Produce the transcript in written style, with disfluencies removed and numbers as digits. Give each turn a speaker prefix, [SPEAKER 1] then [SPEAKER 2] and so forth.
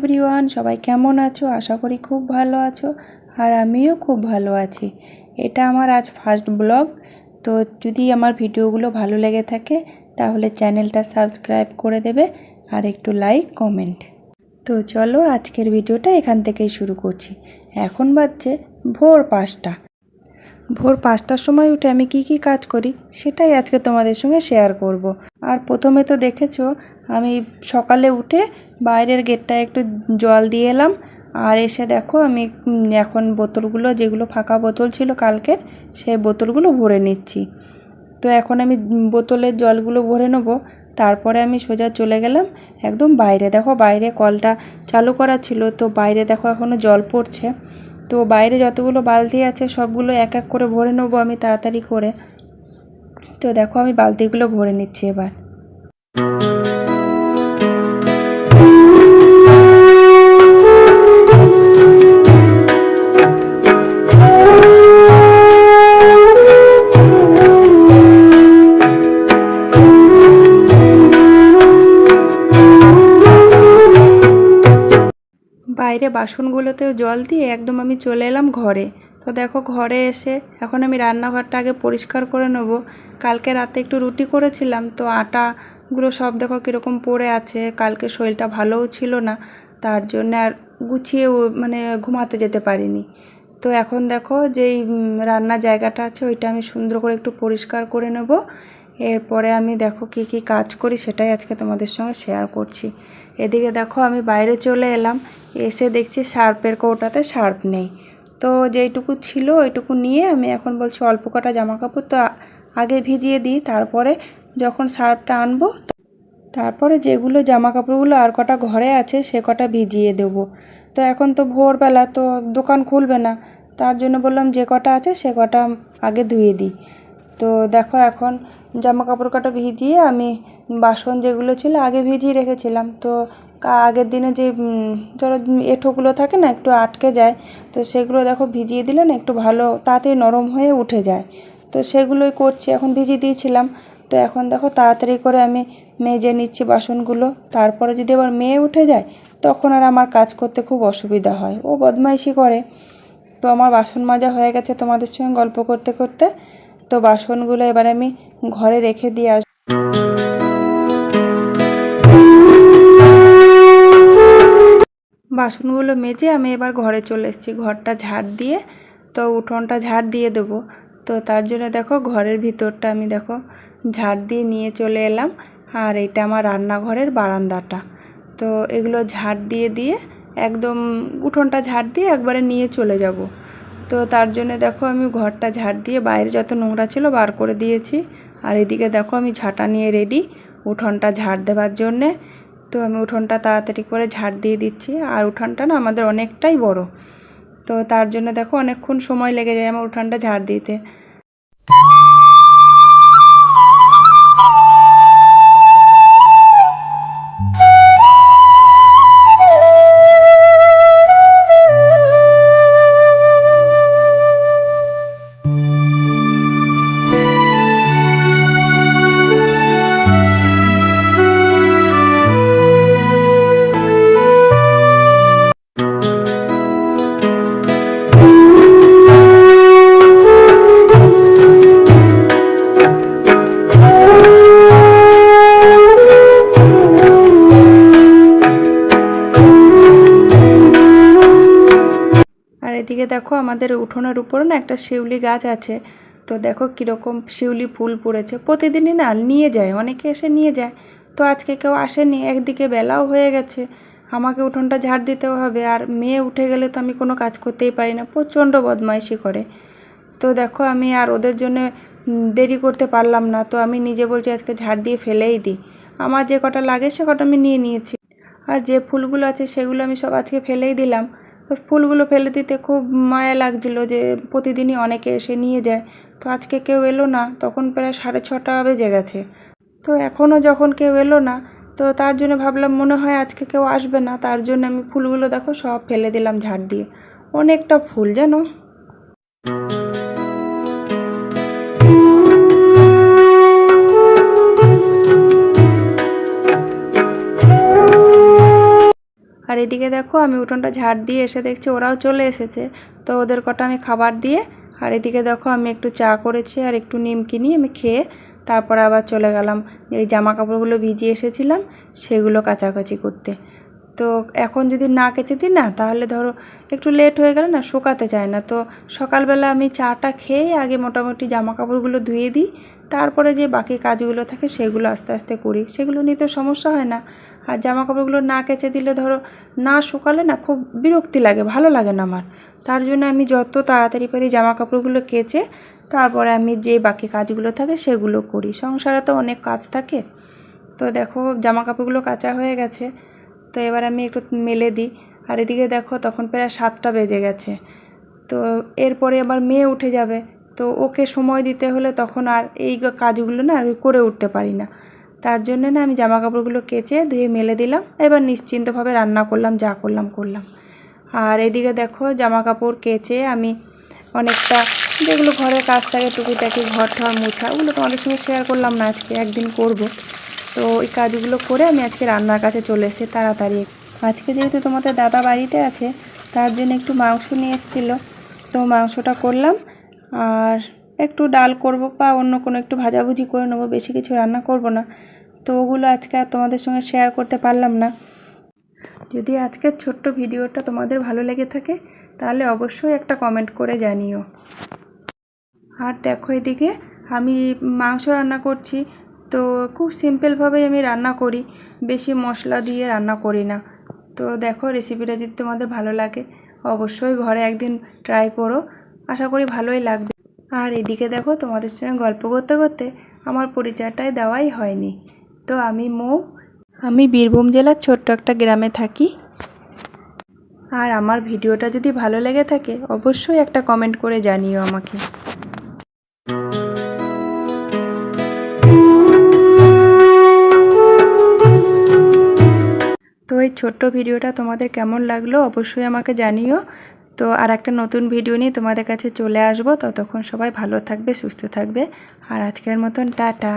[SPEAKER 1] Everyone, সবাই কেমন আছো? আশা করি খুব ভালো আছো আর আমিও খুব ভালো আছি। এটা আমার আজ ফার্স্ট ব্লগ। তো যদি আমার ভিডিওগুলো ভালো লেগে থাকে তাহলে চ্যানেলটা সাবস্ক্রাইব করে দেবে আর একটু লাইক কমেন্ট। তো চলো আজকের ভিডিওটা এখান থেকেই শুরু করছি। এখন বাজছে ভোর 5টা। ভোর 5টার সময় উঠে আমি কি কাজ করি সেটাই আজকে তোমাদের সঙ্গে শেয়ার করব। আর প্রথমে তো দেখেছো আমি সকালে উঠে বাইরের গেটটায় একটু জল দিয়ে এলাম। আর এসে দেখো আমি এখন বোতলগুলো, যেগুলো ফাঁকা বোতল ছিল কালকের, সেই বোতলগুলো ভরে নিচ্ছি। তো এখন আমি বোতলের জলগুলো ভরে নেবো। তারপরে আমি সোজা চলে গেলাম একদম বাইরে। দেখো বাইরে কলটা চালু করা ছিল, তো বাইরে দেখো এখনও জল পড়ছে। তো বাইরে যতগুলো বালতি আছে সবগুলো এক এক করে ভরে নেবো আমি তাড়াতাড়ি করে। তো দেখো আমি বালতিগুলো ভরে নিচ্ছি এবার। বাইরে বাসনগুলোতেও জল দিয়ে একদম আমি চলে এলাম ঘরে। তো দেখো ঘরে এসে এখন আমি রান্নাঘরটা আগে পরিষ্কার করে নেব। কালকে রাতে একটু রুটি করেছিলাম, তো আটাগুলো সব দেখো কীরকম পড়ে আছে। কালকে শরীরটা ভালোও ছিল না, তার জন্য আর গুছিয়ে মানে ঘুমাতে যেতে পারিনি। তো এখন দেখো যেই রান্নার জায়গাটা আছে ওইটা আমি সুন্দর করে একটু পরিষ্কার করে নেব। এরপরে আমি দেখো কি কাজ করি সেটাই আজকে তোমাদের সঙ্গে শেয়ার করছি। এদিকে দেখো আমি বাইরে চলে এলাম, এসে দেখছি সার্ফের কৌটাতে সার্ফ নেই। তো যেইটুকু ছিল ওইটুকু নিয়ে আমি এখন বলছি অল্প কটা জামা কাপড় তো আগে ভিজিয়ে দিই, তারপরে যখন সার্ফটা আনবো তারপরে যেগুলো জামা কাপড়গুলো আর কটা ঘরে আছে সে কটা ভিজিয়ে দেবো। তো এখন তো ভোরবেলা, তো দোকান খুলবে না, তার জন্য বললাম যে কটা আছে সে কটা আগে ধুয়ে দিই। তো দেখো এখন জামা কাপড় কটা ভিজিয়ে আমি বাসন যেগুলো ছিল আগে ভিজিয়ে রেখেছিলাম। তো আগের দিনে যে ধরো এঁঠোগুলো থাকে না, একটু আটকে যায়, তো সেগুলো দেখো ভিজিয়ে দিলে না একটু ভালো তাড়াতাড়ি নরম হয়ে উঠে যায়। তো সেগুলোই করছি, এখন ভিজিয়ে দিয়েছিলাম। তো এখন দেখো তাড়াতাড়ি করে আমি মেজে নিচ্ছি বাসনগুলো। তারপরে যদি আবার মেয়ে উঠে যায় তখন আর আমার কাজ করতে খুব অসুবিধা হয়, ও বদমাইশি করে। তো আমার বাসন মাজা হয়ে গেছে তোমাদের সঙ্গে গল্প করতে করতে। তো বাসনগুলো এবার আমি ঘরে রেখে দিয়ে আসবো। বাসনগুলো মেজে আমি এবার ঘরে চলে এসেছি, ঘরটা ঝাড় দিয়ে তো উঠোনটা ঝাড় দিয়ে দেবো। তো তার জন্য দেখো ঘরের ভিতরটা আমি দেখো ঝাড় দিয়ে নিয়ে চলে এলাম। আর এটা আমার রান্নাঘরের বারান্দাটা। তো এগুলো ঝাড় দিয়ে একদম উঠোনটা ঝাড় দিয়ে একবারে নিয়ে চলে যাব। তো তার জন্য দেখো আমি ঘরটা ঝাড় দিয়ে বাইরে যত নোংরা ছিল বার করে দিয়েছি। আর এদিকে দেখো আমি ঝাঁটা নিয়ে রেডি উঠোনটা ঝাড় দেওয়ার জন্যে। তো আমি উঠোনটা তাড়াতাড়ি করে ঝাড় দিয়ে দিচ্ছি। আর উঠোনটা না আমাদের অনেকটাই বড়, তো তার জন্য দেখো অনেকক্ষণ সময় লেগে যায় আমার উঠোনটা ঝাড় দিতে। এদিকে দেখো আমাদের উঠোনের উপরে না একটা শিউলি গাছ আছে। তো দেখো কীরকম শিউলি ফুল পড়েছে। প্রতিদিনই না নিয়ে যায়, অনেকে এসে নিয়ে যায়। তো আজকে কেউ আসেনি, একদিকে বেলাও হয়ে গেছে, আমাকে উঠোনটা ঝাড় দিতেও হবে। আর মেয়ে উঠে গেলে তো আমি কোনো কাজ করতেই পারি না, প্রচণ্ড বদমাইশি করে। তো দেখো আমি আর ওদের জন্য দেরি করতে পারলাম না, তো আমি নিজে বলছি আজকে ঝাড় দিয়ে ফেলেই দিই। আমার যে কটা লাগে সে কটা আমি নিয়ে নিয়েছি, আর যে ফুলগুলো আছে সেগুলো আমি সব আজকে ফেলেই দিলাম। তো ফুলগুলো ফেলে দিতে খুব মায়া লাগছিলো যে প্রতিদিনই অনেকে এসে নিয়ে যায়। তো আজকে কেউ এলো না, তখন প্রায় 6:30 বেজে গেছে। তো এখনও যখন কেউ এলো না, তো তার জন্য ভাবলাম মনে হয় আজকে কেউ আসবে না, তার জন্য আমি ফুলগুলো দেখো সব ফেলে দিলাম ঝাড় দিয়ে। অনেকটা ফুল জানো। আর আর এদিকে দেখো আমি উঠোনটা ঝাড় দিয়ে এসে দেখছি ওরাও চলে এসেছে। তো ওদের কটা আমি খাবার দিয়ে, আর এদিকে দেখো আমি একটু চা করেছি আর একটু নিমকি নিয়ে আমি খেয়ে তারপর আবার চলে গেলাম এই জামা কাপড়গুলো ভিজিয়ে এসেছিলাম সেগুলো কাচাকাচি করতে। তো এখন যদি না কেচে দিই না, তাহলে ধরো একটু লেট হয়ে গেলে না শুকাতে চায় না। তো সকালবেলা আমি চাটা খেয়ে আগে মোটামুটি জামা কাপড়গুলো ধুয়ে দিই, তারপরে যে বাকি কাজগুলো থাকে সেগুলো আস্তে আস্তে করি, সেগুলো নিয়ে তো সমস্যা হয় না। আর জামা কাপড়গুলো না কেচে দিলে ধরো না শুকালে না খুব বিরক্তি লাগে, ভালো লাগে না আমার। তার জন্য আমি যত তাড়াতাড়ি পারি জামা কাপড়গুলো কেচে তারপরে আমি যে বাকি কাজগুলো থাকে সেগুলো করি। সংসারে তো অনেক কাজ থাকে। তো দেখো জামা কাপড়গুলো কাচা হয়ে গেছে, তো এবার আমি একটু মেলে দিই। আর এদিকে দেখো তখন প্রায় 7টা বেজে গেছে। তো এরপরে আবার মেয়ে উঠে যাবে, তো ওকে সময় দিতে হলে তখন আর এই কাজগুলো না আর করে উঠতে পারি না। তার জন্য না আমি জামা কাপড়গুলো কেচে ধুয়ে মেলে দিলাম, এবার নিশ্চিন্তভাবে রান্না করলাম, যা করলাম। আর এদিকে দেখো জামা কাপড় কেচে আমি অনেকটা যেগুলো ঘরের কাজ থাকে টুকিটাকি ঘর ঠর মোছা, ওগুলো তোমাদের সঙ্গে শেয়ার করলাম না, আজকে একদিন করব। তো এই কাজগুলো করে আমি আজকে রান্নার কাছে চলে এসেছি তাড়াতাড়ি। আজকে যেহেতু তোমাদের দাদা বাড়িতে আছে, তার জন্য একটু মাংস নিয়ে এসেছিলো, তো মাংসটা করলাম। আর একটু ডাল করব বা অন্য কোনো একটু ভাজাভুজি করে নেবো, বেশি কিছু রান্না করব না। তো ওগুলো আজকে আর তোমাদের সঙ্গে শেয়ার করতে পারলাম না। যদি আজকের ছোট্ট ভিডিওটা তোমাদের ভালো লেগে থাকে তাহলে অবশ্যই একটা কমেন্ট করে জানিও। আর দেখো এদিকে আমি মাংস রান্না করছি, তো খুব সিম্পলভাবেই আমি রান্না করি, বেশি মশলা দিয়ে রান্না করি না। তো দেখো রেসিপিটা যদি তোমাদের ভালো লাগে অবশ্যই ঘরে একদিন ট্রাই করো, আশা করি ভালোই লাগবে। আর এদিকে দেখো তোমাদের সঙ্গে গল্প করতে করতে আমার পরিচয়টাই দেওয়াই হয়নি। তো আমি মৌ, আমি বীরভূম জেলার ছোট্ট একটা গ্রামে থাকি। আর আমার ভিডিওটা যদি ভালো লেগে থাকে অবশ্যই একটা কমেন্ট করে জানিও আমাকে। তো এই ছোট্ট ভিডিওটা তোমাদের কেমন লাগলো অবশ্যই আমাকে জানিও। তো আর একটা নতুন ভিডিও নিয়ে তোমাদের কাছে চলে আসবো, ততক্ষণ সবাই ভালো থাকবে, সুস্থ থাকবে। আর আজকের মতন টাটা।